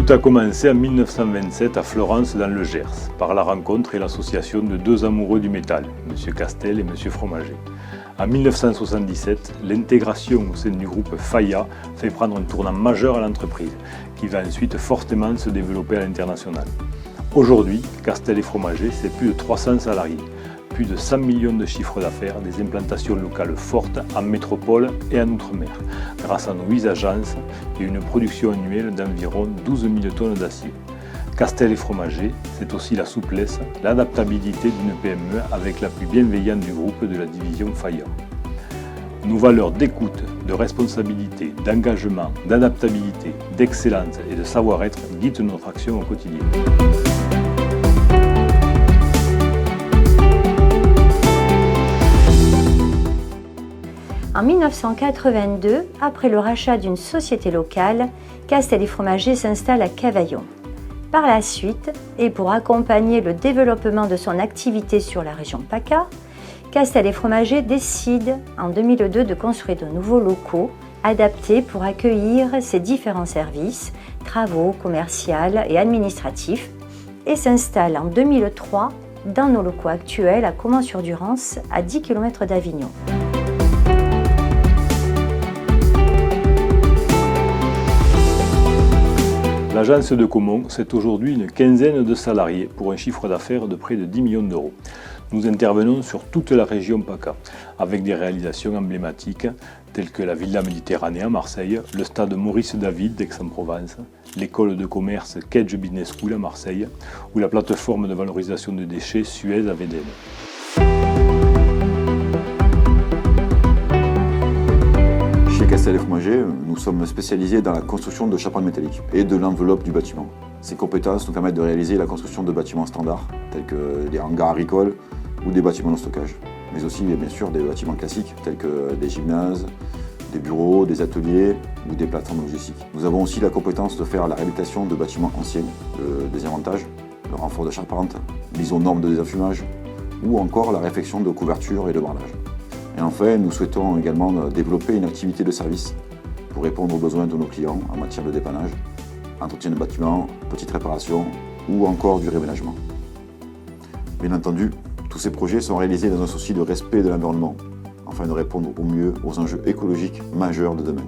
Tout a commencé en 1927 à Florence dans le Gers, par la rencontre et l'association de deux amoureux du métal, M. Castel et M. Fromager. En 1977, l'intégration au sein du groupe Faya fait prendre un tournant majeur à l'entreprise, qui va ensuite fortement se développer à l'international. Aujourd'hui, Castel et Fromager, c'est plus de 300 salariés, plus de 100 millions de chiffres d'affaires, des implantations locales fortes en métropole et en outre-mer, grâce à nos 8 agences et une production annuelle d'environ 12 000 tonnes d'acier. Castel et Fromager, c'est aussi la souplesse, l'adaptabilité d'une PME avec la plus bienveillante du groupe de la division Faya. Nos valeurs d'écoute, de responsabilité, d'engagement, d'adaptabilité, d'excellence et de savoir-être guident notre action au quotidien. En 1982, après le rachat d'une société locale, Castel et Fromager s'installe à Cavaillon. Par la suite, et pour accompagner le développement de son activité sur la région PACA, Castel et Fromager décide en 2002 de construire de nouveaux locaux adaptés pour accueillir ses différents services, travaux, commerciaux et administratifs, et s'installe en 2003 dans nos locaux actuels à Caumont-sur-Durance, à 10 km d'Avignon. L'agence de Caumont, c'est aujourd'hui une quinzaine de salariés pour un chiffre d'affaires de près de 10 millions d'euros. Nous intervenons sur toute la région PACA, avec des réalisations emblématiques telles que la Villa Méditerranée à Marseille, le stade Maurice David d'Aix-en-Provence, l'école de commerce Kedge Business School à Marseille ou la plateforme de valorisation de déchets Suez à Védène. Chez Castel et Fromager, nous sommes spécialisés dans la construction de charpentes métalliques et de l'enveloppe du bâtiment. Ces compétences nous permettent de réaliser la construction de bâtiments standards, tels que des hangars agricoles ou des bâtiments de stockage, mais aussi bien sûr des bâtiments classiques, tels que des gymnases, des bureaux, des ateliers ou des plateformes logistiques. Nous avons aussi la compétence de faire la réhabilitation de bâtiments anciens, le désavantage, le renfort de charpente, mise aux normes de désenfumage ou encore la réfection de couverture et de bardage. Et enfin, nous souhaitons également développer une activité de service pour répondre aux besoins de nos clients en matière de dépannage, entretien de bâtiments, petites réparations ou encore du réaménagement. Bien entendu, tous ces projets sont réalisés dans un souci de respect de l'environnement, afin de répondre au mieux aux enjeux écologiques majeurs de demain.